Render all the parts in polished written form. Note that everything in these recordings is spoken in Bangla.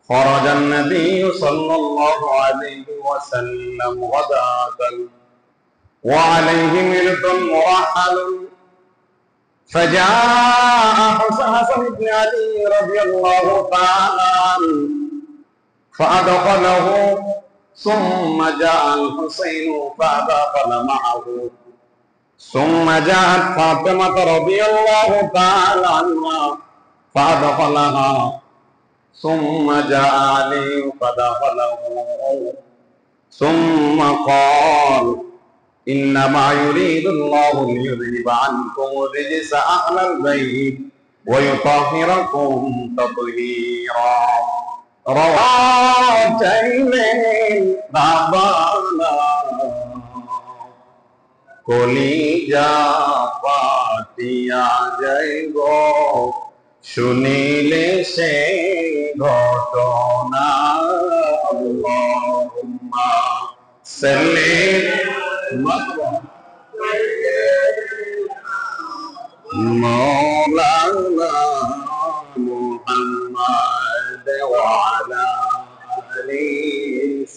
خرج النبي صلى الله عليه وسلم غداة وعليه ملك مرحل فجاء حسن بن علي رضي الله تعالى عنه فأدخله ثم جاء الحسين فأدخل معه ثم جاءت فاطمة رضي الله تعالى عنها فأدخلها ثم جاء علي فدخله ثم قال إنما يريد الله ليذهب عنكم الرجس أهل البيت ويطهركم تطهيرا রওয়াজাইলেন বাবানা কলিজা পাতিয়া যাইব শুনিলে সে ঘটনা আল্লাহুম্মা সাল্লি মাওলানা মুহাম্মদ ওয়া আলা আলি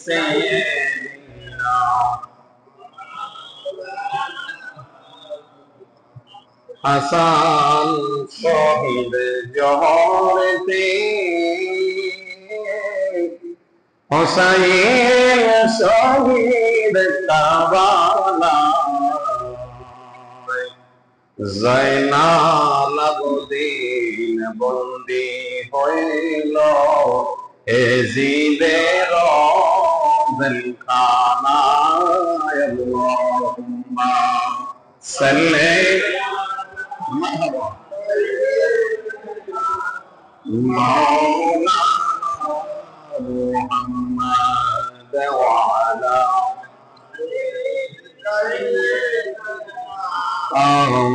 সাইয়্যিদিনা হাসান শহীদ জহরতে হুসাইন শহীদ কারবালা জয়নাল আবদিন বন্দী হইল এজিদের জেলখানায় আল্লাহুম্মা সাল্লি মারহাবা মাওলানা মুহাম্মদ ওয়া আলা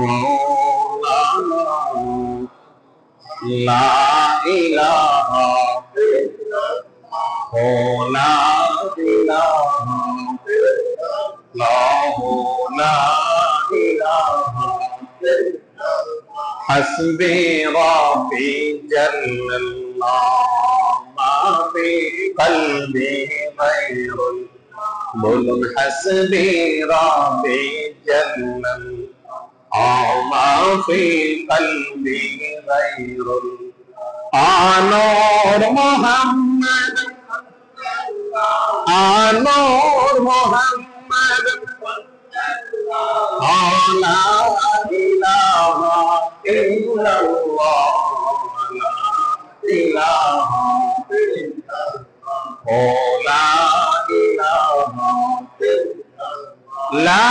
মাওলানা লা ইলাহা লা ইলাহা লা ইলাহা حسبي ربي جل الله ما في قلبي غير بل حسبي ربي جل الله ما في قلبي غير آنور محمد آنور محمد لا إله إلا الله لا إله لا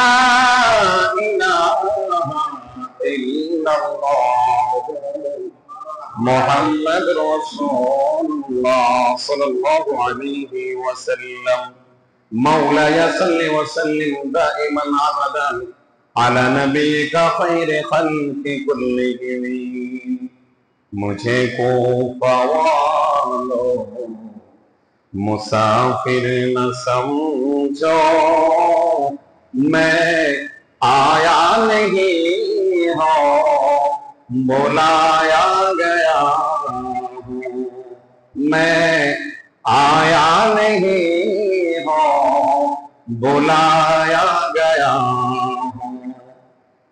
إله إلا الله محمد رسول الله صلى الله عليه وسلم مولاي صل وسلم دائما أبدا على نبيك خير خلق كلهم मुझे को पावालो मुसाफिर न समझो मैं आया नहीं हो बुलाया गया हूँ मैं आया नहीं हो बुलाया गया हूँ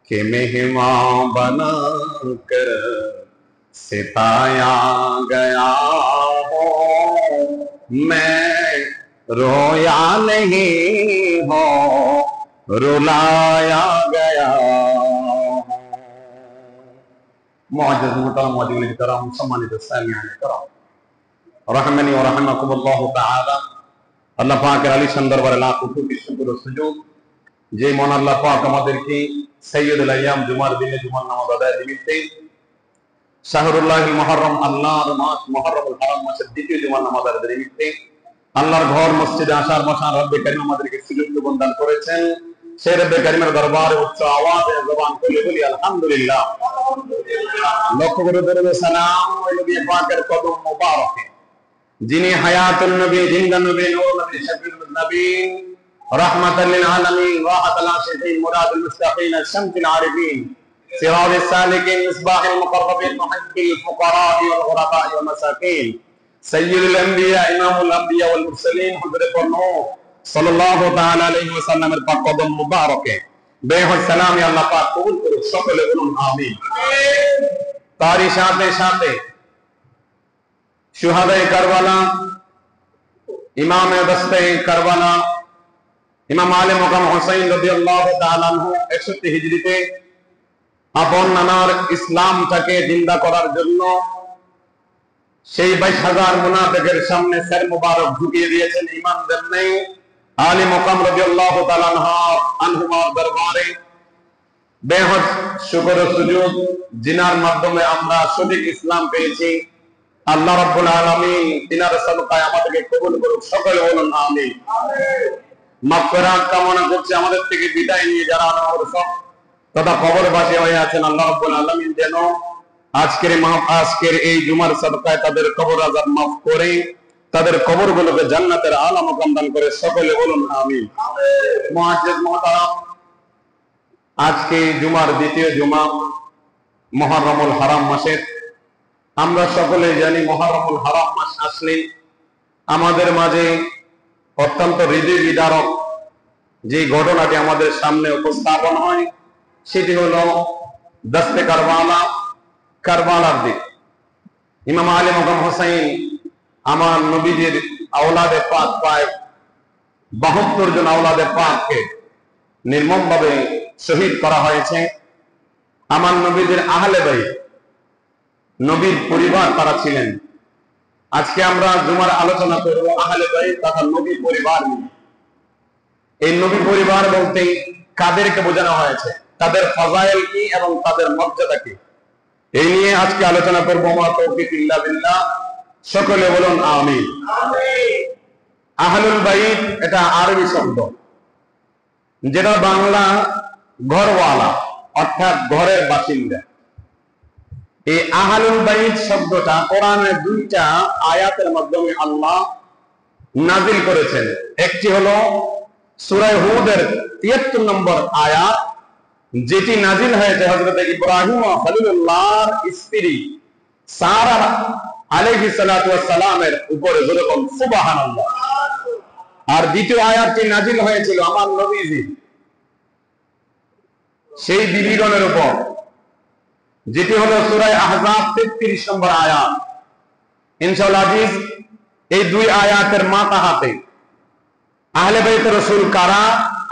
कि मेहमान बना कर सिताया गया हो मैं रोया नहीं हो रुलाया गया मुअज्जज़ मुहतरम वालिल करम सम्मानित सामियान करम रहमनी व रहमकुमुल्लाह ताआला আল্লাহ পাকের আলিশান দরবারে লাখো কোটি শুকর ও সুজুদ যে মন আল্লাহ পাক আমাদেরকে সাইয়্যিদুল আইয়াম জুমার দিনে জুমার নামাজ আদায় নিমিত্তে শাহরুল্লাহিল মুহররম আল্লাহর মাস মুহররমুল হারাম মাসের দ্বিতীয় জুমার নামাজ আদায় নিমিত্তে আল্লাহর ঘর মসজিদে আসার বসার রব্বে কারীম আমাদেরকে সুযোগ প্রদান করেছেন সেই রব্বে কারীমের দরবারে উচ্চ আওয়াজে জবান খুলে বলি আলহামদুলিল্লাহ লক্ষ করে দরুদ সালাম ওই নবী পাকের কদম মোবারকে যিনি হায়াতুন নবী জিন্দা নবী নূর নবী শফিউল নবী রাহমাতাল লিল আলামিন রাহাতাল আশিকিন মুরাদুল মুস্তাকিন শামসুল আরিফিন সিরাজুস সালিকিন মিসবাহুল মুকাররবিন মুহিব্বিল ফুকারা ওয়াল গুরাবা ওয়াল মাসাকিন সাইয়্যিদুল আম্বিয়া ইমামুল আম্বিয়া ওয়াল মুরসালিন হযরত নূহ সাল্লাল্লাহু তাআলা আলাইহি ওয়াসাল্লামের পাক কদম মুবারকে বেহদ সালামি আল্লাহ পাক কবুল করুন, সকলে বলুন আমিন। তারই সাথে সাথে শুহাদায়ে কারবালা, ইমামে দস্তে কারবালা, ইমাম আলী মুকাম হুসাইন রাদিয়াল্লাহু তাআলা আনহু 61 হিজরিতে আপন নানার ইসলামটাকে জিন্দা করার জন্য সেই 22,000 মুনাফিকের সামনে সর মুবারক ঝুঁকিয়ে দিয়েছেন, ঈমান দেন নাই। আলী মুকাম রাদিয়াল্লাহু তাআলা আনহুমার দরবারে বেহদ শুকর ও সুজুদ, জিনার মাধ্যমে আমরা সঠিক ইসলাম পেয়েছি। আল্লাহ রাব্বুল আলামিন তিনার সাদকায় আমাদেরকে কবুল করুক, সকলে বলুন আমিন। মাগফিরাত কামনা করছি আমাদের থেকে বিদায় নিয়ে যারা আমাদের সব তথা কবরবাসী হয়ে আছেন, আল্লাহ রাব্বুল আলামিন যেন আজকের এই জুমার সাদকায় তাদের কবর আযাব মাফ করে তাদের কবরগুলোকে জান্নাতের আলা মাকাম দান করে, সকলে বলুন আমিন। মুআজ্জিজ মুহতারাম, আজকে জুমার দ্বিতীয় জুমা, মুহররমুল হারাম মাসের। আমরা সকলে জানি মুহররমুল হারাম মাস আসলে আমাদের মাঝে অত্যন্ত হৃদয় বিদারক যে ঘটনাটি আমাদের সামনে উপস্থাপন হয় সেটি হলো দস্তে কারবালা, কারবালার দিন। ইমাম আলী মুকাম হুসাইন আমার নবীজির আওলাদে পাক প্রায় 72 জন আওলাদে পাককে নির্মমভাবে শহীদ করা হয়েছে। আমার নবীজির আহলে বাইত, নবীর পরিবার তারা ছিলেন। আজকে আমরা জুমার আলোচনা করব আহলে বাইত তথা নবী পরিবার নিয়ে। এই নবী পরিবার বলতে কাদেরকে বোঝানো হয়েছে, তাদের ফাজাইল কি এবং তাদের মর্যাদা কি, এই নিয়ে আজকে আলোচনা করব। মা তৌফিক ইল্লা বিল্লাহ, সকলে বলুন আমিন। আহলুল বাইত এটা আরবি শব্দ, যেটা বাংলা ঘরওয়ালা অর্থাৎ ঘরের বাসিন্দা। এই আহলুল বাইত শব্দটা কোরআনের 2টা আয়াতের মাধ্যমে আল্লাহ নাজিল করেছেন। একটি হলো সূরা হুদের 73 নম্বর আয়াত, যেটি নাজিল হয়েছে হযরত ইব্রাহিম খলিলুল্লাহর স্ত্রী সারা আলাইহিস সালাতু ওয়াস সালামের উপরে, যেরকম সুবহানাল্লাহ। আর দ্বিতীয় আয়াতটি নাজিল হয়েছিল আমার নবীজি সেই বিবিগণের উপর, যেটি হলো সূরা আহজাব 33 নম্বর আয়াত। ইনশাআল্লাহ আজিজ, এই 2 আয়াতের মাথা হাতে আহলে বাইত রাসূল কারা,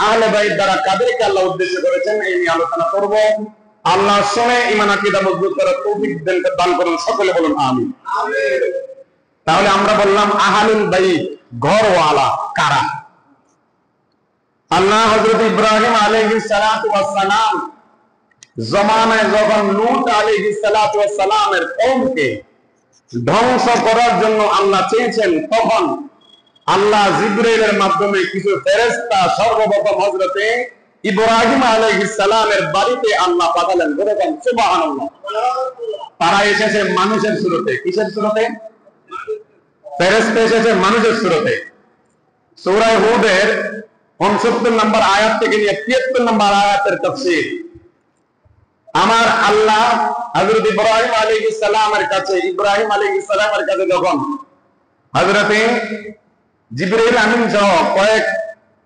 আহলে বাইত দ্বারা কাদেরকে আল্লাহ উদ্দেশ্য করেছেন, এই নিয়ে আলোচনা করব। আল্লাহ শুনে ঈমান আকীদা মজবুত করার তৌফিক দান করুন, সকলে বলুন আমিন। তাহলে আমরা বললাম আহলুল বাইত ঘরওয়ালা কারা। আল্লাহ হযরত ইব্রাহিম আলাইহিস সালাতু ওয়াস সালাম জমানায় যখন লূত আলাইহিস সালাতু ওয়াস সালামের কওমকে ধ্বংস করার জন্য আল্লাহ চেয়েছেন, তখন আল্লাহ জিবরাইলের মাধ্যমে কিছু ফেরেশতা সর্বপ্রথম হযরতে ইব্রাহিম আলাইহিস সালামের বাড়িতে আল্লাহ পাঠালেন, বলেন সুবহানাল্লাহ। তারা এসেছে মানুষের সুরতে। কিসের সুরতে? ফেরেশতা এসেছে মানুষের সুরতে। সূরা হুদের 69 নম্বর আয়াত থেকে নিয়ে 73 নম্বর আয়াতের তাফসীর আমার আল্লাহ হযরত ইব্রাহিম আলাইহিস সালামের কাছে যখন হযরতে জিবরাইল আমিন সহ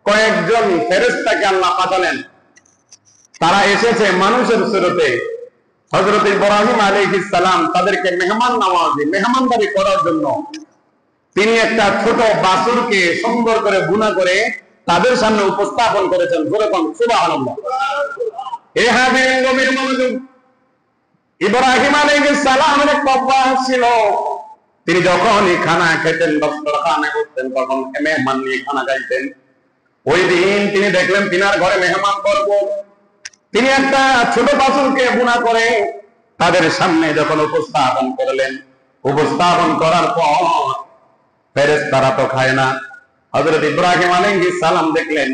কয়েকজন ফেরেশতাকে আল্লাহ পাঠালেন, তারা এসেছে মানুষের সুরতে। হযরত ইব্রাহিম আলাইহিস সালাম তাদেরকে মেহমানদারি করার জন্য তিনি একটা ছোট বাছুরকে সুন্দর করে বুনা করে তাদের সামনে উপস্থাপন করেছেন, যেরকম সুবহানাল্লাহ। এই হাদিসের গভীর মনোযোগ। ইব্রাহিম আলাইহিস সালামের এক অভ্যাস ছিল, তিনি যখন খানা খেতেন, দস্তরখানে বসতেন, তখন মেহমান নিয়ে খানা খাইতেন। ওই দিন তিনি দেখলেন তিনার ঘরে মেহমান বর্গ, তিনি একটা ছোট বাছুরকে বুনা করে তাদের সামনে যখন উপস্থাপন করলেন, উপস্থাপন করার পর ফেরেশতারা তো খায় না। হযরত ইব্রাহিম আলাইহিস সালাম দেখলেন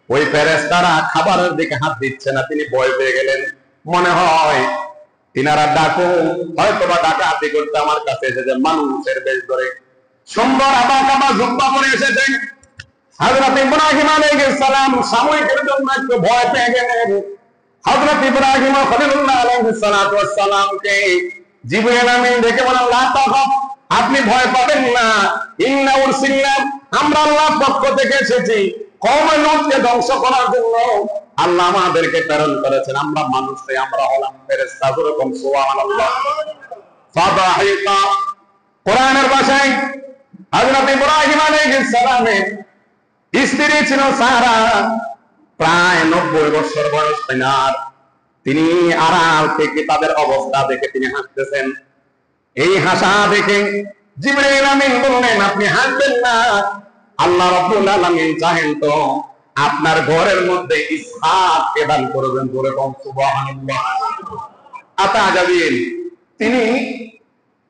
ওই ফেরেশতারা খাবারের দিকে হাত দিচ্ছে না, তিনি ভয় পেয়ে গেলেন। মনে হয় তিনারা হয়তো বা ডাকাতি করতে আমার কাছে এসেছে, মানুষের বেশ ধরে সুন্দর আবা জুব্বা পরে এসেছেন। হযরত ইব্রাহিম আলাইহিস সালাম সাময়িকের জন্য একটু ভয় পেয়ে গেলেন। হযরত ইব্রাহিম খলিলুল্লাহ আলাইহিস সালাতু ওয়াস সালামকে জিবরাইল আমিন ডেকে বলেন, লা তাখাফ, আপনি ভয় পাবেন না। ইন্না উরসিলনা, আমরা আল্লাহর পক্ষ থেকে এসেছি কওমে লূতকে ধ্বংস করার জন্য। আল্লাহ আমাদেরকে প্রেরণ করেছেন, আমরা মানুষ নই, আমরা হলাম ফেরেশতা। যেরকম সুবহানাল্লাহ। ফাদাহিকা, কোরআনের ভাষায় হযরত ইব্রাহিম আলাইহিস সালামের স্ত্রী ছিল সারা, প্রায় 90 বছর বয়স তেনার। তিনি আড়াল থেকে তাদের অবস্থা দেখে তিনি হাসতেছেন। এই হাসা দেখে জিবরাইল আমিন বললেন, আপনি হাসবেন না, আল্লাহ রাব্বুল আলামিন চাহেন তো আপনার ঘরের মধ্যে ইসহাককে দান করবেন। বলে সুবহানাল্লাহ। আতাজাবিন, তিনি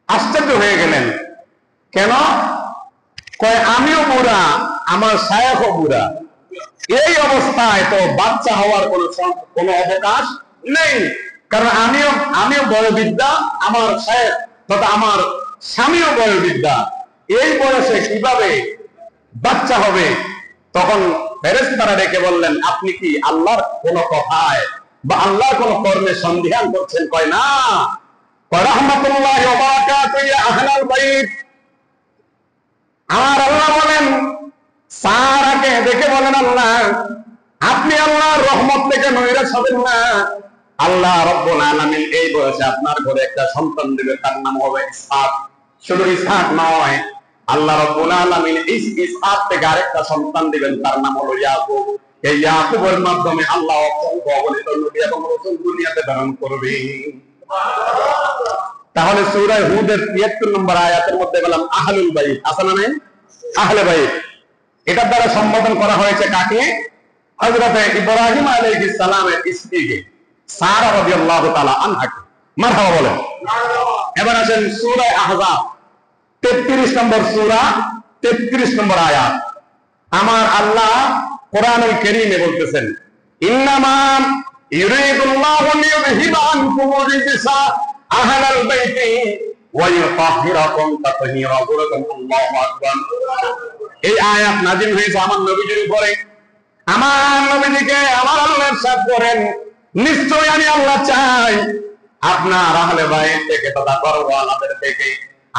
আশ্চর্য হয়ে গেলেন। কেন? কয় আমিও বুড়া, আমার শায়খও বুড়া, এই অবস্থায় তো বাচ্চা হওয়ার কোনো অবকাশ নেই। কারণ আমিও বয়োবৃদ্ধা, আমার শায়খ তথা আমার স্বামীও বয়োবৃদ্ধা, এই বয়সে কিভাবে বাচ্চা হবে? তখন ফেরেশতারা ডেকে বললেন, আপনি কি আল্লাহর কোন কথায় বা আল্লাহর কোন কর্মে সন্দেহান করছেন? কয় না। কয় রাহমাতুল্লাহি ওয়া বারাকাতুহু ইয়া আহলাল বাইত। আমার আল্লাহ বলেন, সারাকে দেখে বলেন, আল্লাহ আপনি আল্লাহর রহমত থেকে নৈরাশ হবেন না। আল্লাহ রাব্বুল আলামিন এই বয়সে আপনার ঘরে একটা সন্তান দেবে, তার নাম হবে ইসহাক। শুধু ইসহাক নয়, আল্লাহ রাব্বুল আলামিন ইসহাক থেকে আরেকটা সন্তান দিবেন, তার নাম হলো ইয়াকুব। এই ইয়াকুবের মাধ্যমে আল্লাহ অসংখ্য অগণিত নবী এবং রাসূল দুনিয়াতে প্রেরণ করবেন। তাহলে সূরা হুদের 73 নম্বর আয়াতের মধ্যে বললাম আহলুল বাইত, আছে না নাই? আহলে বাইত, এটার দ্বারা সম্বোধন করা হয়েছে কাকে? হযরত ইব্রাহিম আলাইহিস সালামের স্ত্রীকে, সারা রাদিয়াল্লাহু তাআলা আনহাকে। মারহাবা বলেন। এবার আসেন সূরা আহজাব 33 নম্বর সূরা 33 নম্বর আয়াত। আমার আল্লাহ কোরআনুল কারীমে বলতেছেন, ইন্নামা ইউরিদুল্লাহু লিইউযহিবা আনকুম রিজসা আহলাল বাইতি ওয়া ইউতাহহিরাকুম তাতহীরা। আল্লাহু আকবার। এই আয়াত নাযিল হয়েছে আমার নবীজির উপরে। আমার নবীজিকে আমার আল্লাহ ইরশাদ করেন, নিশ্চয় আমি আল্লাহ চাই আপনার আহলে বাইত থেকে তথা ঘরওয়ালাদের থেকে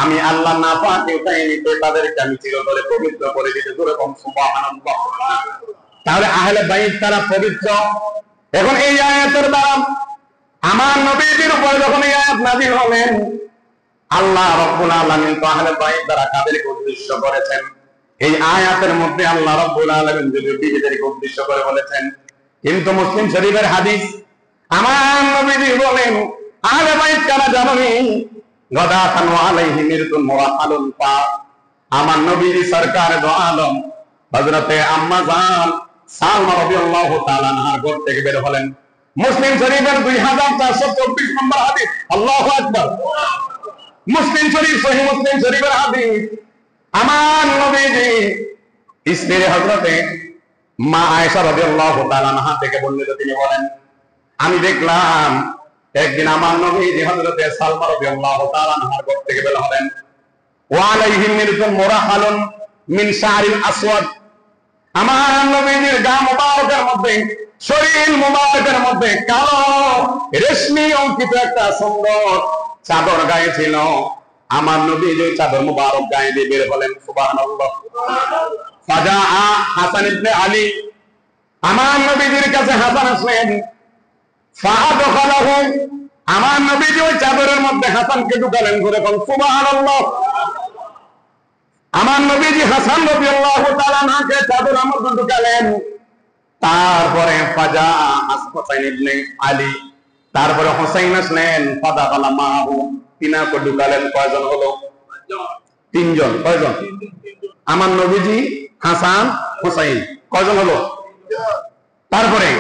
আমি আল্লাহ নাপাক উঠাই নিতে, তাদেরকে আমি চিরতরে পবিত্র করে দিতে। যেরকম সুবহানাল্লাহ। তাহলে আহলে বাইত তারা পবিত্র। এখন এই আয়াতের দ্বারা আমার নবীজির উপর যখন এই আয়াত নাযিল হলেন, আল্লাহ রাব্বুল আলামিন তো আহলে বাইত দ্বারা কাদেরকে উদ্দেশ্য করেছেন? এই আয়াতের মধ্যে আল্লাহ রাব্বুল আলামিন যদিও বিবিদেরকে উদ্দেশ্য করে বলেছেন, কিন্তু মুসলিম শরীফের হাদিস আমার নবীজি বলেন, আহলে বাইত কারা জানেন? গাদাতান ওয়া আলাইহি মিরতুন মুরাহালুন পা। আমার নবীজি সরকার দো আলম হযরতে আম্মা জান সালমা রাদিয়াল্লাহু তাআলা আনহার ঘর থেকে বের হলেন। মুসলিম শরীফের 2424 নম্বর হাদিস। আল্লাহু আকবার। মুসলিম শরীফ, সহিহ মুসলিম শরীফের হাদিস। আমার নবীজি স্ত্রী হযরতে মা আয়েশা রাদিয়াল্লাহু তাআলা আনহা থেকে বর্ণিত, তিনি বলেন, আমি দেখলাম একদিন আমার নবীজি হযরতে সালমা রাদিয়াল্লাহু তাআলা আনহার ঘর থেকে বের হলেন। ওয়া আলাইহি মিরতুন মুরাহালুন মিন শারিল আসওয়াদ। আমার নবীজির গা মুবারকের মধ্যে, শরীর মুবারকের মধ্যে কালো রেশমি অঙ্কিত একটা সুন্দর চাদর গায়ে ছিল। আমার নবীজি চাদর মুবারক গায়ে দিয়ে বের হলেন। সুবহানাল্লাহ। ফাজা হাসান ইবনে আলী, আমার নবীজির কাছে হাসান আসলেন। ফাআদখালাহু, আমার নবীজি ওই চাদরের মধ্যে হাসানকে ঢুকালেন। করে কোন সুবহানাল্লাহ। আমার নবীজি হাসান রাদিয়াল্লাহু তাআলা আনহুকে চাদরের মধ্যে ঢুকালেন। তারপরে ফাজা হাসান ইবনে আলী, তারপরে হুসাইন আসলেন। ফাদাখালা মাহু, তিনাকে ঢুকালেন। কয়জন হলো? 3 জন। কয়জন? আমার নবীজি, হাসান, হুসাইন, কয়জন হলো? তারপরে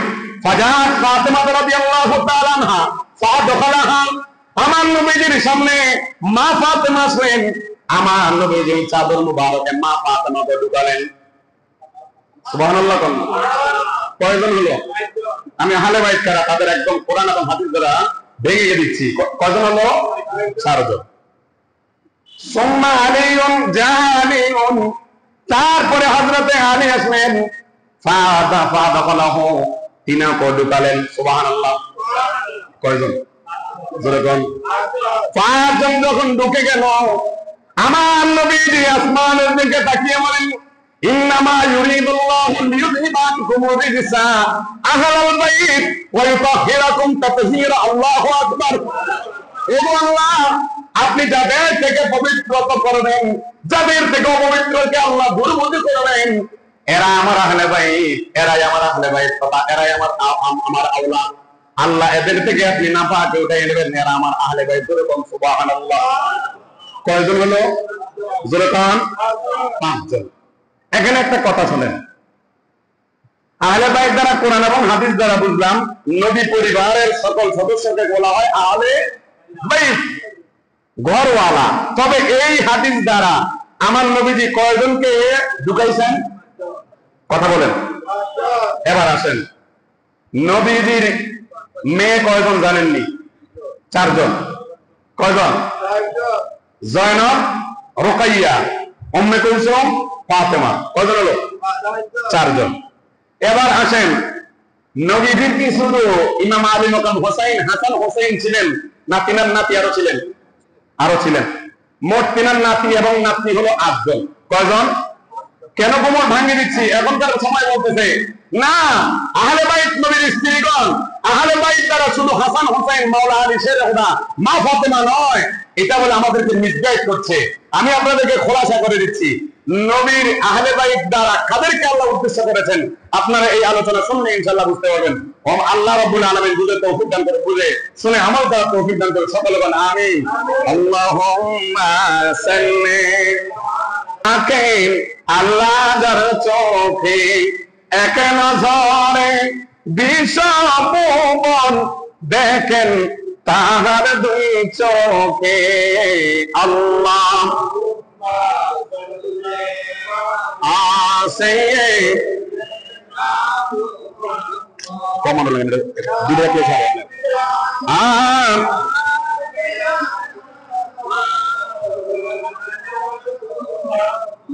ফাজাত ফাতেমা রাদিয়াল্লাহু তাআলা আনহা ফাদখালাহা, আমার নবীজির সামনে মা ফাতেমা আসলেন। আমার নবীজি চাদর মুবারকে মা ফাতেমাকে ঢুকালেন। সুবহানাল্লাহ। কয়জন হলো? আমি আহলে বাইত কারা তাদের একদম কোরআন এবং হাদিস দ্বারা ভেঙে দিচ্ছি। কয়জন হলো? 4 জন। সুম্মা আলীউন জালিউন, তারপরে হযরতে আলী আসলেন। ফাদাখালাহু, তিনাকে ঢুকালেন। সুবহানাল্লাহ। কয়জন? যেরকম 5 জন যখন ঢুকে গেল, আমার নবীজি আসমানের দিকে তাকিয়ে বলেন, ইন্নামা ইউরিদুল্লাহু লিইউযহিবা আনকুম রিজসা আহলাল বাইত ওয়া ইউতাহহিরাকুম তাতহীরা। আল্লাহু আকবার। ও আল্লাহ, আপনি যাদের থেকে পবিত্রত করবেন, যাদের থেকে অপবিত্রকে আল্লাহ দূরীভূত করবেন, এরা আমার আহলে বাইত, এরাই আমার আহলে বাইত, তথা এরাই আমার আওলাদ। আল্লাহ এদের থেকে আপনি নাপাকে উঠাই নেবেন, এরা আমার আহলে বাইত। যেরকম সুবহানাল্লাহ। কয়জন হলো? যেরকম 5 জন। এখানে একটা কথা শুনেন, আহলে বাইত দ্বারা কোরআন এবং হাদিস দ্বারা বুঝলাম নবী পরিবারের সকল সদস্যকে বলা হয় আহলে বাইত, ঘরওয়ালা। তবে এই হাদিস দ্বারা আমার নবীজি কয়জনকে ঢুকাইছেন? কথা বলেন। এবার আসেন, নবীজির মেয়ে কয়জন জানেননি? 4 জন। কয়জন? জয়নব, রুকাইয়া, উম্মে কুলসুম, ফাতেমা। কয়জন হলো? 4 জন। এবার আসেন, নবীজির কি শুধু ইমাম আলী মাকাম হোসেন, হাসান হোসেন ছিলেন, না তিনার নাতি আরো ছিলেন? আরো ছিলেন। মোট তিনার নাতি এবং নাতনি হলো 8 জন। কয়জন? কেন কোমর ভাঙিয়ে দিচ্ছি? এখনকার সময় বলতেছে না, আহলে বাইত নবীর স্ত্রীগণ, আহলে বাইত দ্বারা শুধু হাসান হোসেন, মাওলা আলী, শেরহুদা, মা ফাতেমা নয়। এটা বলে আমাদেরকে মিসগাইড করছে। আমি আপনাদেরকে খোলাসা করে দিচ্ছি, নবীর আহলে বাইত দ্বারা কাদেরকে আল্লাহ উদ্দেশ্য করেছেন আপনারা এই আলোচনা শুনলে ইনশাআল্লাহ বুঝতে পারবেন। আল্লাহ রাব্বুল আলামিন বুঝে তৌফিক দান করে, বুঝে শুনে আমল করার তৌফিক দান করে। সকলে বলেন আমিন। আল্লাহুম্মা সাল্লি আকেন। আল্লাহ যার চোখে এক নজরে বিশ্বভুবন দেখেন, তাহার 2 চোখে আল্লাহ আসে। কমন হলো দিলে কে ছাড়ে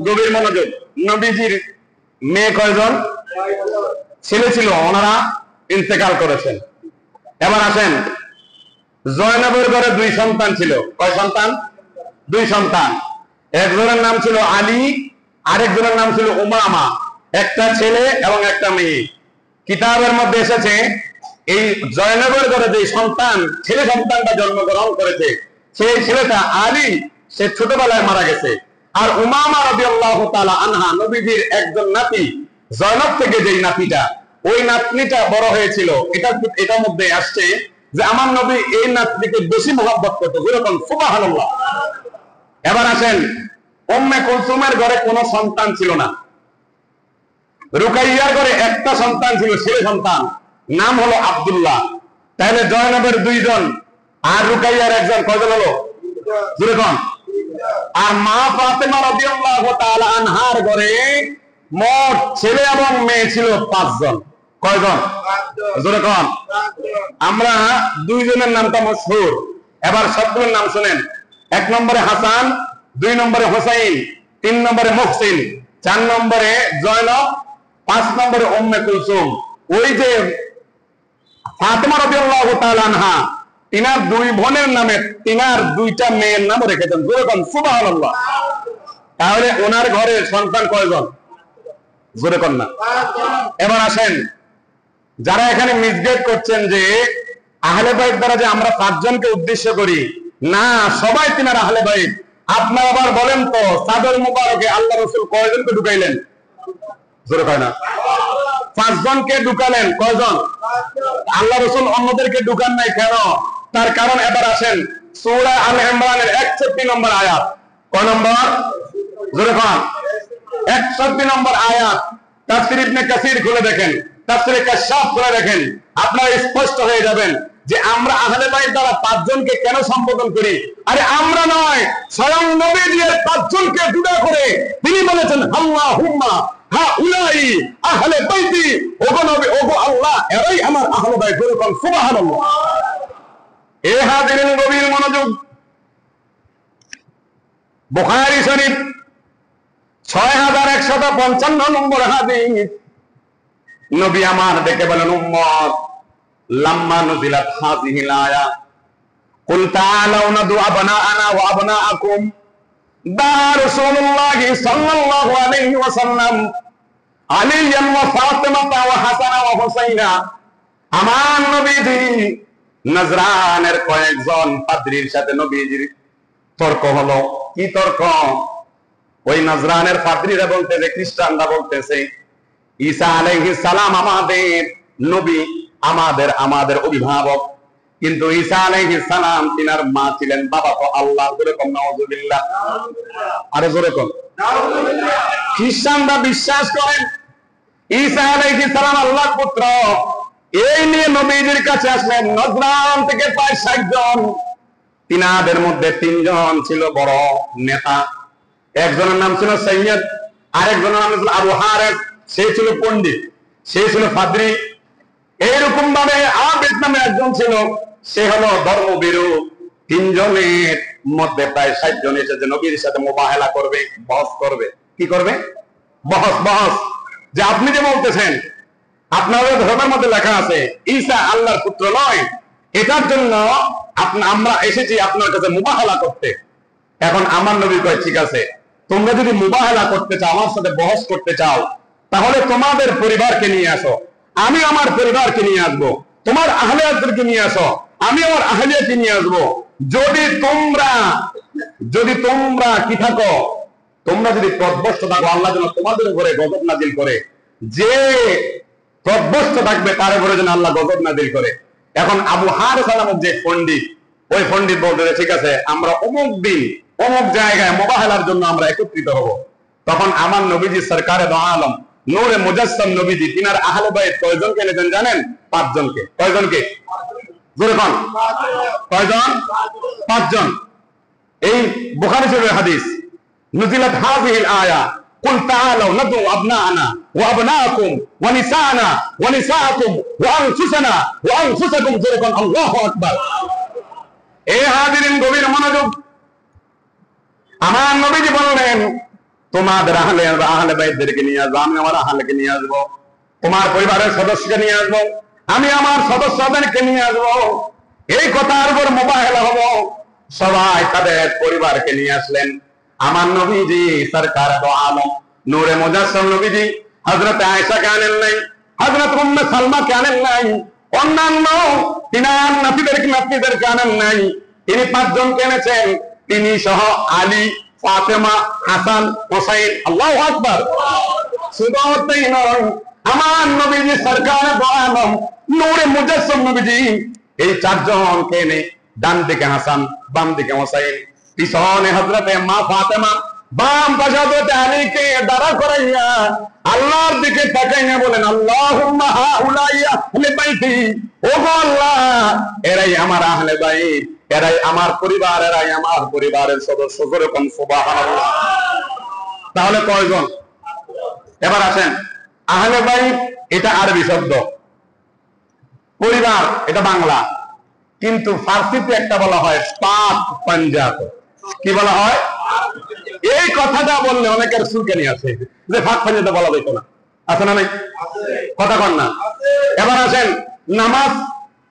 গভীর মনোযোগ। নবীজির মেয়ে কয়জন? ছেলে ছিল, ওনারা ইন্তেকাল করেছেন। এবার আসেন, জয়নবের ঘরে 2 সন্তান ছিল। কয় সন্তান? 2 সন্তান। একজনের নাম ছিল আলী, আরেকজনের নাম ছিল উমামা। একটা ছেলে এবং একটা মেয়ে। কিতাবের মধ্যে এসেছে এই জয়নবের ঘরে যে সন্তান, ছেলে সন্তানটা জন্মগ্রহণ করেছে, সেই ছেলেটা আলী, সে ছোটবেলায় মারা গেছে। আর উমামা রাদিয়াল্লাহু তাআলা আনহা, নবীজির একজন নাতি, জয়নব থেকে যেই নাতিটা, ওই নাতনিটা বড় হয়েছিল। এটার মধ্যে আসছে যে আমার নবী এই নাতনিকে বেশি মহব্বত করত। যেরকম সুবহানাল্লাহ। এবার আসেন, উম্মে কুলসুমের ঘরে কোনো সন্তান ছিল না। রুকাইয়ার ঘরে একটা সন্তান ছিল, ছেলে সন্তান, নাম হলো আব্দুল্লাহ। তাহলে জয়নবের 2 জন আর রুকাইয়ার 1 জন, কয়জন হলো? যেরকম। আর মা ফাতেমা রাদিয়াল্লাহু তাআলা আনহার ঘরে মোট ছেলে এবং মেয়ে ছিল 5 জন। কয়জন? যেরকম। আমরা 2 জনের নামটা মশহুর। এবার সবগুলোর নাম শুনেন। 1 নম্বরে হাসান, 2 নম্বরে হোসেন, 3 নম্বরে মুহসিন, 4 নম্বরে জয়নব, 5 নম্বরে উম্মে কুলসুম। ওই যে ফাতেমা রাদিয়াল্লাহু তাআলা আনহা, তিনার 2 বোনের নামে তিনার 2টা মেয়ের নাম রেখেছেন। যেরকম সুবহানাল্লাহ। তাহলে ওনার ঘরে সন্তান কয়জন? জোরে কর না। এবার আসেন, যারা এখানে মিসগাইড করছেন যে আহলে বাইত দ্বারা যে আমরা 5 জনকে উদ্দেশ্য করি, না, সবাই তিনার আহলে বাইত। আপনারা আবার বলেন তো, চাদর মুবারকে আল্লাহ রাসূল কয়জনকে ঢুকাইলেন? জোরে কয় না। 5 জনকে ঢুকালেন। কয়জন? আল্লাহ রাসূল অন্যদেরকে ঢুকান নাই কেন? তার কারণ এবার আসেন, সূরা আলে ইমরানের 61 নম্বর আয়াত। কয় নম্বর? জোরে কন। 61 নম্বর আয়াত। তাফসীর ইবনে কাসির খুলে দেখেন, তাফসীরে কাশফ খুলে দেখেন, আপনারা স্পষ্ট হয়ে যাবেন যে আমরা আহলে বাইত দ্বারা 5 জনকে কেন সম্বোধন করি। আরে আমরা নয়, স্বয়ং নবীজি 5 জনকে জুড়া করে তিনি বলেছেন, আল্লাহুম্মা হাউলাই আহলে বাইতি। ওগো নবী, ওগো আল্লাহ, এরাই আমার আহলে বাইত। বলুন সুবহানাল্লাহ। এ হাজিরিন, গভীর মনোযোগ। বুখারী শরীফ 6155 নম্বর হাদিস। নবী আমার ডেকে বলেন, উম্মত, লাম্মা নুজিলাত হাযিহিল আয়া কুল তাআলাউ নাদু আবনাআনা ওয়া আবনাআকুম দা রাসূলুল্লাহ সাল্লাল্লাহু আলাইহি ওয়াসাল্লাম আলিয়ান ওয়া ফাতিমা ওয়া হাসান ওয়া হুসাইনা, আমার নবীজি নজরানের কয়েকজন পাদ্রীর সাথে নবীজির তর্ক হলো। কি তর্ক? ওই নজরানের পাদ্রীরা বলতেছে, খ্রিস্টানরা বলতেছে ঈসা আলাইহিস সালাম আমাদের নবী, আমাদের অভিভাবক, কিন্তু ঈসা আলাইহিস সালাম তিনার মা ছিলেন বাবা তো আল্লাহ। জোরে কোন নাউযুবিল্লাহ, আরে জোরে কোন নাউযুবিল্লাহ। খ্রিস্টানরা বিশ্বাস করেন ঈসা আলাইহিস সালাম আল্লাহর পুত্র। এই নিয়ে নবীজির কাছে আসলেন নজরান থেকে প্রায় 60 জন। তিনাদের মধ্যে 3 জন ছিল বড় নেতা। একজনের নাম ছিল সৈয়দ, আরেকজনের নাম ছিল আবু হারেস, সে ছিল পণ্ডিত, সে ছিল পাদ্রী। এইরকম ভাবে আবেদ নামে একজন ছিল, সে হলো ধর্মভীরু। 3 জনের মধ্যে প্রায় 60 জন এসেছে নবীর সাথে মুবাহালা করবে, বহস করবে। কি করবে? বহস। যে আপনি যে বলতেছেন আপনাদের ধর্মের মধ্যে লেখা আছে ঈসা আল্লাহর পুত্র নয়, এটার জন্য আমরা এসেছি আপনার কাছে মুবাহালা করতে। এখন আমার নবী কয়, ঠিক আছে, তোমরা যদি মুবাহালা করতে চাও, আমার সাথে বহস করতে চাও, তাহলে তোমাদের পরিবারকে নিয়ে আসো, আমি আমার পরিবারকে নিয়ে আসবো। তোমার আহলিয়াতকে নিয়ে আসো, আমি আমার আহলিয়াতকে নিয়ে আসবো। যদি তোমরা কি থাকো, তোমরা যদি পথভ্রষ্ট থাকো, আল্লাহ যেন তোমাদের উপরে গজব নাজিল করে। যে পথভ্রষ্ট থাকবে তার উপরে যেন আল্লাহ গজব নাজিল করে। এখন আবু হারেস নামক যে পণ্ডিত, ওই পণ্ডিত বলতে, ঠিক আছে, আমরা অমুক দিন অমুক জায়গায় মুবাহালার জন্য আমরা একত্রিত হব। তখন আমার নবীজি সরকারে দো আলম নূরে মুজাসসাম নবীজি তিনার আহলে বাইত কয়জনকে এনেছেন জানেন? 5 জনকে। কয়জনকে? জোরে কোন? কয়জন? 5 জন। এই বুখারী শরীফের হাদিস, নুজিলাত হাযিহিল আয়া কুল তাআলাউ নাদউ আবনাআনা ওয়া আবনাআকুম ওয়া নিসাআনা ওয়া নিসাআকুম ওয়া আনফুসানা ওয়া আনফুসাকুম। জোরে কোন আল্লাহু আকবার। এই হাজিরিন গভীর মনোযোগ। আমার নবীজি বললেন, তোমাদের আহলে বাইতদেরকে নিয়ে আসবো, আমি আমার আহলেকে নিয়ে আসবো। তোমার পরিবারের সদস্যকে নিয়ে আসবো, আমি আমার সদস্যদেরকে নিয়ে আসবো। এই কথার উপর মুবাহালা হবো। সবাই তাদের পরিবারকে নিয়ে আসলেন। আমার নবীজি সরকার দো আলম নূরে মুজাসসাম নবীজি হযরত আয়েশাকে আনেন নাই, হযরত উম্মে সালমাকে আনেন নাই, অন্যান্য তিনার নাতিদেরকে আনেন নাই। তিনি 5 জনকে এনেছেন, তিনি সহ আলী, ফাতেমা, হাসান, হোসাইন। আল্লাহু আকবার। শুধু তাই নয়, আমার নবীজি সরকার দো আলম নূরে মুজাসসাম নবীজি এই 4 জনকে এনে ডান দিকে হাসান, বাম দিকে হোসাইন, পিছনে হযরতে মা ফাতেমা, বাম পাশে হযরতে আলীকে দাঁড়া করাইয়া আল্লাহর দিকে তাকাইয়া বলেন, আল্লাহুম্মা হাউলাই আহলে বাইতি। ও গো আল্লাহ, এরাই আমার আহলে বাইত, এরাই আমার পরিবার, এরাই আমার পরিবারের সদস্য। করে কোন সুবহানাল্লাহ। তাহলে কয়জন? এবার আসেন, আহলে বাইত এটা আরবি শব্দ, পরিবার এটা বাংলা, কিন্তু ফার্সিতে একটা বলা হয় পাক পাঞ্জাত। কি বলা হয়? এই কথাটা বললে অনেকের চুলকানি আছে যে পাক পাঞ্জাতে বলা যেত না। আছে না? নাই? কথা কন না। এবার আসেন, নামাজ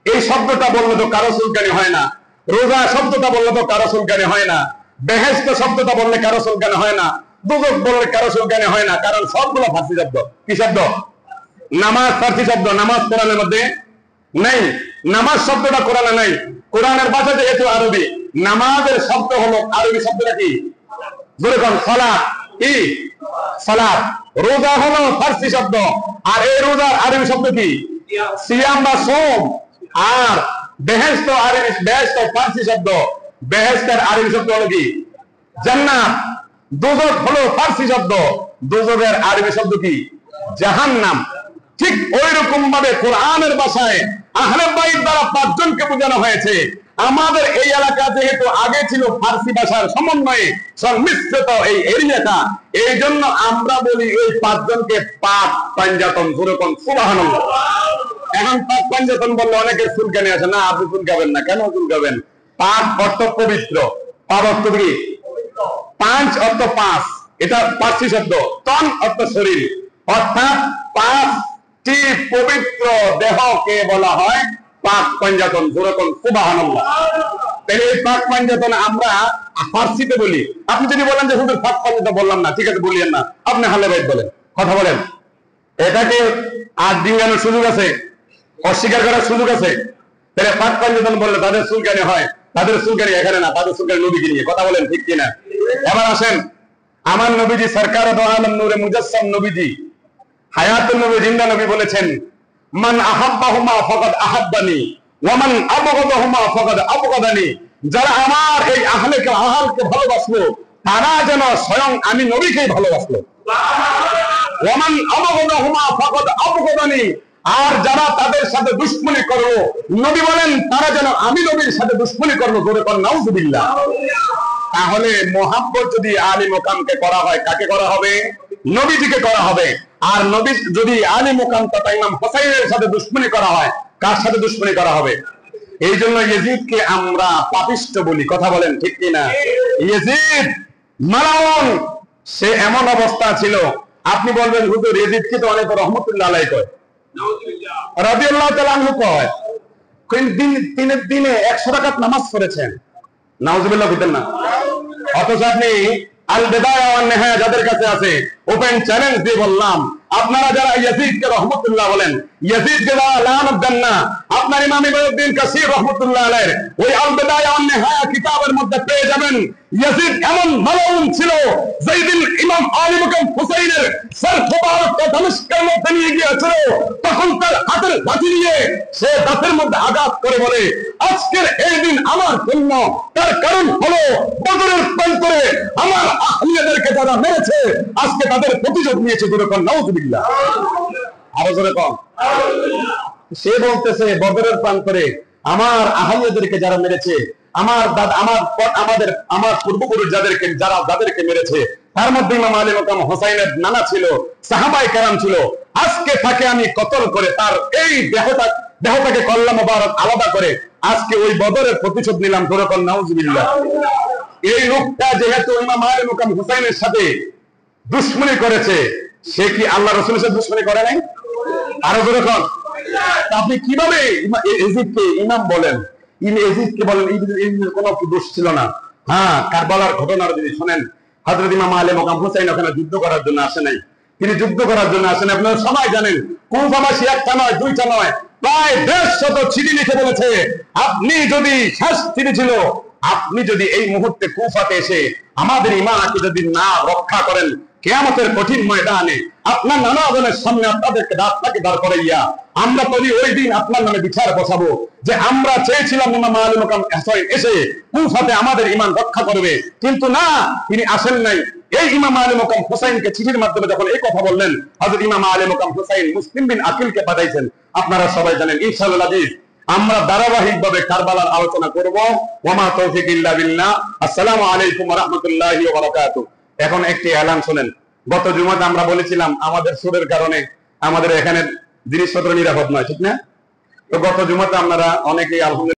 এই শব্দটা বললে তো কারো চুলকানি হয় না, রোজা শব্দটা বললে তো কারো চুলকানি হয় না, বেহেশত শব্দটা বললে কারো চুলকানি হয় না, দুজক বললে কারো চুলকানি হয় না, কারণ সবগুলো ফার্সি শব্দ। কি শব্দ? নামাজ ফার্সি শব্দ, নামাজ কোরআনের মধ্যে নেই। নামাজ শব্দটা কোরআনে নাই। কোরআনের ভাষা যেহেতু আরবি, নামাজের শব্দ হলো আরবি শব্দটা কি? জোরে কোন? সালাত। কি? সালাত। রোজা হলো ফার্সি শব্দ, আর এই রোজার আরবি শব্দ কি? সিয়াম বা সোম। আর বেহেশত আরবি, বেহেশত ফার্সি শব্দ, বেহেশতের আরবি শব্দ হলো কি? জান্নাত। দোজখ হলো ফার্সি শব্দ, দোজখের আরবি শব্দ কি? জাহান্নাম। ঠিক ওই রকম ভাবে কোরআনের ভাষায় আহলে বাইত দ্বারা 5 জনকে বোঝানো হয়েছে। আমাদের এই এলাকা যেহেতু আগে ছিল ফার্সি ভাষার সমন্বয়ে সংমিশ্রিত এই এরিয়াটা, এই জন্য আমরা বলি এই 5 জনকে পাক পাঞ্জাতন। যেরকম সুবহানাল্লাহ। এখন পাক পাঞ্জাতন বললে অনেকের চুলকানি আসে না। আপনি চুলকাবেন না, কেন চুলকাবেন? পাক অর্থ পবিত্র, পাক অর্থ কি? 5 অর্থ 5, এটা ফার্সি শব্দ। তন অর্থ শরীর, অর্থাৎ 5টি পবিত্র দেহকে বলা হয় পাক পাঞ্জাতন। যেরকম সুবহানাল্লাহ। তাহলে এই পাক পাঞ্জাতন আমরা ফার্সিতে বলি। আপনি যদি বলেন যে হুজুর ফাঁক পাঞ্জাটা বললাম না, ঠিক আছে বলিয়েন না, আপনি হালে বাইত বলেন, কথা বলেন। এটাকে আর ডিঙ্গানোর সুযোগ আছে, অস্বীকার করার সুযোগ আছে। তাহলে ফাঁক পাঞ্জাতন বললে তাদের চুলকানি হয়, তাদের চুলকানি এখানে না, তাদের চুলকানি নবীকে নিয়ে, কথা বলেন ঠিক কিনা? এবার আসেন, আমার নবীজি সরকার দো আলম নূরে মুজাসসাম নবীজি হায়াতুন নবী জিন্দা নবী বলেছেন, মান আহাব্বাহুমা ফাকাদ আহাব্বানি ওয়া মান আবগাদাহুমা ফাকাদ আবগাদানি। যারা আমার এই আহলেকে ভালোবাসলো তারা যেন স্বয়ং আমি নবীকেই ভালোবাসলো। ওয়া মান আবগাদাহুমা ফাকাদ আবগাদানি। আর যারা তাদের সাথে দুশমনি করলো, নবী বলেন তারা যেন আমি নবীর সাথে দুশমনি করলো। জোরে বলেন নাউজুবিল্লাহ। তাহলে মোহাব্বত যদি আলী মোকামকে করা হয়, কাকে করা হবে? নবীজিকে করা হবে। আর নবী যদি আলী মোকাম তথা ইমাম হোসাইনের সাথে দুশমনি করা হয়, কার সাথে দুশমনি করা হবে? এই জন্য ইয়েজিদকে আমরা পাপিষ্ঠ বলি, কথা বলেন ঠিক কিনা? ইয়েজিদ মালাউন, সে এমন অবস্থা ছিল। আপনি বলবেন হুজুর ইয়েজিদকে তো অনেক রহমতুল্লাহ আলাইহি কয়, রাদিয়াল্লাহু তাআলা আনহু কয়, দিনে 100 রাকাত নামাজ পড়েছেন, নাউজুবিল্লাহ বলতেন না। অথচ আপনি আল বিদায়া ওয়ান নিহায়া যাদের কাছে আছে, ওপেন চ্যালেঞ্জ দিয়ে বললাম, আপনারা যারা ইয়াজিদকে রহমতুল্লাহ বলেন, ইয়াজিদকে যারা লানত দেন না, আপনার ইমাম ইবনুদ্দিন কাসির রহমতুল্লাহ আলাইহি ওই আল বিদায়া ওয়ান নিহায়া কিতাবের মধ্যে পেয়ে যাবেন, ইয়াজিদ এমন মালাউন ছিল, যেদিন ইমাম আলী মুকাম হুসাইনের সর মোবারককে দামেস্কের মধ্যে নিয়ে গিয়েছিল, তখন তার হাতের লাঠি নিয়ে সে দাঁতের মধ্যে আঘাত করে বলে, আজকের এই দিন আমার জন্য। তার কারণ হলো বদরের প্রান্তরে আমার আহলিয়াদেরকে যারা মেরেছে, আজকে তাদের প্রতিশোধ নিয়েছে। দুরকম নাউজুবিল্লাহ, আরো জোরে কম। সে বলতেছে বদরের প্রান্তরে আমার আহলিয়াদেরকে যারা মেরেছে, আমার পূর্বপুরুষ যাদেরকে মেরেছে, তার মধ্যে ইমাম আলী মোকাম হোসাইনের নানা ছিল, সাহাবায়ে কেরাম ছিল, আজকে তাকে আমি কতল করে তার এই দেহটাকে কল্লা মোবারক আলাদা করে আজকে ওই বদরের প্রতিশোধ নিলাম। দুরকম নাউজুবিল্লাহ। এই লোকটা যেহেতু ইমাম আলী মোকাম হোসাইনের সাথে দুশমনি করেছে, সে কি আল্লাহ রাসূলের সাথে দুশমনি করে নাই? আরো যেরকম আপনি কিভাবে ইয়াজিদকে ইমাম বলেন? ইয়াজিদকে বলেন ইয়াজিদের কোনো দোষ ছিল না। হ্যাঁ, কারবালার ঘটনার যদি শুনেন, হযরত ইমাম আলী মোকাম হোসাইন ওখানে যুদ্ধ করার জন্য আসে নাই, তিনি যুদ্ধ করার জন্য আসেন। আপনারা সবাই জানেন, কুফাবাসী একটা নয়, দুইটা নয়, প্রায় 150 চিঠি লিখে বলেছে, আপনি যদি শেষ চিঠি ছিল, আপনি যদি এই মুহূর্তে কুফাতে এসে আমাদের ঈমানকে যদি না রক্ষা করেন, কিয়ামতের কঠিন ময়দানে আপনার নানা জনের সামনে আপনাদেরকে দাঁড় করাইয়া আমরা তৈরি ওই দিন আপনার নামে বিচার বসাবো যে আমরা চেয়েছিলাম ইমাম আলী মোকাম হোসাইন এসে কুফাতে আমাদের ঈমান রক্ষা করবে, কিন্তু না, তিনি আসেন নাই। এই ইমাম আলী মোকাম হোসাইনকে চিঠির মাধ্যমে যখন এই কথা বললেন, হযরত ইমাম আলী মোকাম হোসাইন মুসলিম বিন আকিলকে পাঠাইছেন। আপনারা সবাই জানেন, ইনশাআল্লাহ আমরা ধারাবাহিকভাবে কারবালার আলোচনা করব। ওয়ামা তৌফিক ইল্লা বিল্লাহ। আসসালামু আলাইকুম ওয়া রাহমাতুল্লাহি ওয়া বারাকাতুহু। এখন একটি এলান শুনেন। গত জুমাতে আমরা বলেছিলাম আমাদের সুরের কারণে আমাদের এখানে জিনিসপত্র নিরাপদ নয়, ঠিক না? তো গত জুমাতে আপনারা অনেকেই আলহামদুলিল্লাহ